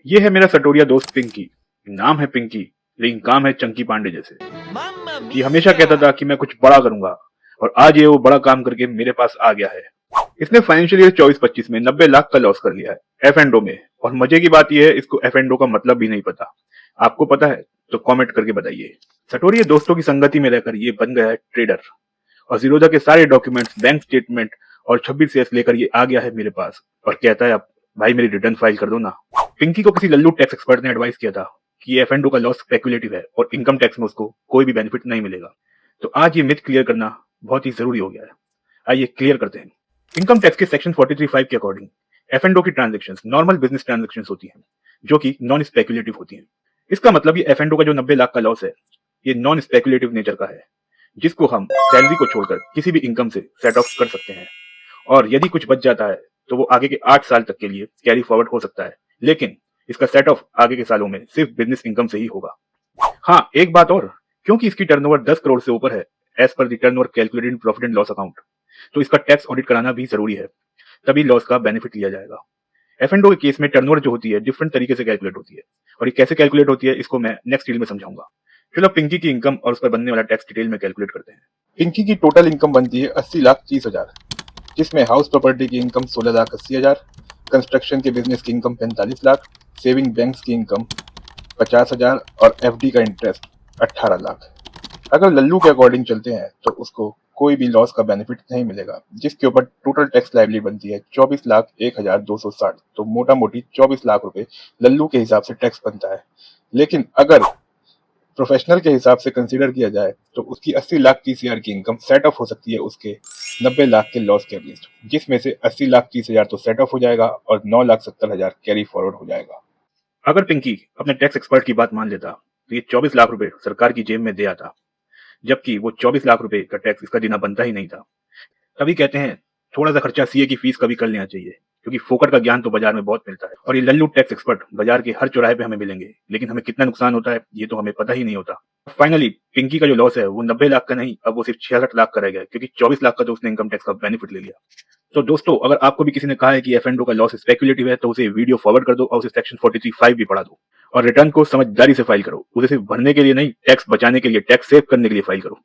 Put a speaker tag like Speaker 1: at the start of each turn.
Speaker 1: ये है मेरा सटोरिया दोस्त पिंकी। नाम है पिंकी, लेकिन काम है चंकी पांडे जैसे।
Speaker 2: Mamma
Speaker 1: ये हमेशा कहता
Speaker 2: mia!
Speaker 1: था कि मैं कुछ बड़ा करूंगा, और आज ये वो बड़ा काम करके मेरे पास आ गया है। इसने फाइनेंशियल ईयर 24-25 में 90 लाख का लॉस कर लिया है एफ एंड ओ में। और मजे की बात यह है, इसको एफ एंड ओ का मतलब भी नहीं पता। आपको पता है तो कमेंट करके बताइए। सटोरिया दोस्तों की संगति में रहकर ये बन गया है ट्रेडर, और जीरोधा के सारे डॉक्यूमेंट्स, बैंक स्टेटमेंट और 26 शेयर्स लेकर ये आ गया है मेरे पास और कहता है अब भाई मेरी रिटर्न फाइल कर दो ना। पिंकी को किसी लल्लू टैक्स एक्सपर्ट ने एडवाइस किया था कि एफ एंड ओ का लॉस स्पेकुलेटिव है और इनकम टैक्स में उसको कोई भी बेनिफिट नहीं मिलेगा। तो आज ये मिथ क्लियर करना बहुत ही जरूरी हो गया है। आइए क्लियर करते हैं। इनकम टैक्स के सेक्शन 43(5) के अकॉर्डिंग एफ एंड ओ की ट्रांजेक्शन्स नॉर्मल बिजनेस ट्रांजेक्शन्स होती हैं, जो कि नॉन स्पेकुलेटिव होती हैं। इसका मतलब ये एफ एंड ओ का जो 90 लाख का लॉस है, ये नॉन स्पेकुलेटिव नेचर का है, जिसको हम सैलरी को छोड़कर किसी भी इनकम से सेट ऑफ कर सकते हैं। और यदि कुछ बच जाता है तो वो आगे के 8 साल तक के लिए कैरी फॉरवर्ड हो सकता है, लेकिन इसका सेट ऑफ आगे के सालों में सिर्फ बिजनेस इनकम से ही होगा। हाँ, एक बात और, क्योंकि इसकी टर्नओवर 10 करोड़ से ऊपर है as per the turnover calculated in profit and loss account, तो इसका टैक्स ऑडिट कराना भी जरूरी है, तभी लॉस का बेनिफिट लिया जाएगा। एफ एंड ओ के केस में टर्नओवर जो होती है डिफरेंट तरीके से कैलकुलेट होती है, और ये कैसे कैलकुलेट होती है इसको मैं नेक्स्ट वीडियो में समझाऊंगा। चलो पिंकी की इनकम और उस पर बनने वाला टैक्स डिटेल में कैलकुलेट करते हैं। पिंकी की टोटल इनकम बनती है 80,30,000, जिसमें हाउस प्रॉपर्टी की इनकम 16,80,000, कंस्ट्रक्शन के बिजनेस की इनकम 45 लाख, सेविंग बैंक्स की इनकम 50,000 और एफडी का इंटरेस्ट 18 लाख। अगर लल्लू के अकॉर्डिंग चलते हैं तो उसको कोई भी लॉस का बेनिफिट नहीं मिलेगा, जिसके ऊपर टोटल टैक्स लायबिलिटी बनती है 24,01,260। तो मोटा मोटी 24 लाख रुपए लल्लू के हिसाब से टैक्स बनता है। लेकिन अगर प्रोफेशनल के हिसाब से कंसीडर किया जाए तो उसकी 80,30,000 की इनकम सेट ऑफ हो सकती है उसके 90 लाख के लॉस के अगेंस्ट, जिसमें से 80,30,000 तो सेट ऑफ हो जाएगा और 9,70,000 कैरी फॉरवर्ड हो जाएगा। अगर पिंकी अपने टैक्स एक्सपर्ट की बात मान लेता तो ये 24 लाख रुपए सरकार की जेब में दे आता, जबकि वो 24 लाख रुपए का टैक्स इसका देना बनता ही नहीं था। तभी कहते हैं थोड़ा सा खर्चा सीए की फीस कभी कर लेना चाहिए, क्योंकि फोकट का ज्ञान तो बाजार में बहुत मिलता है, और ये लल्लू टैक्स एक्सपर्ट बाजार के हर चौराहे पे हमें मिलेंगे, लेकिन हमें कितना नुकसान होता है ये तो हमें पता ही नहीं होता। फाइनली पिंकी का जो लॉस है वो 90 लाख का नहीं, अब वो सिर्फ 66 लाख का रह गया, क्योंकि 24 लाख का तो उसने इनकम टैक्स का बेनिफिट ले लिया। तो दोस्तों, अगर आपको भी किसी ने कहा है कि एफ एंड ओ का लॉस स्पेकुलेटिव है तो उसे वीडियो फॉरवर्ड कर दो और उसे सेक्शन 43(5) भी पढ़ा दो, और रिटर्न को समझदारी से फाइल करो। उसे सिर्फ भरने के लिए नहीं, टैक्स बचाने के लिए, टैक्स सेव करने के लिए फाइल करो।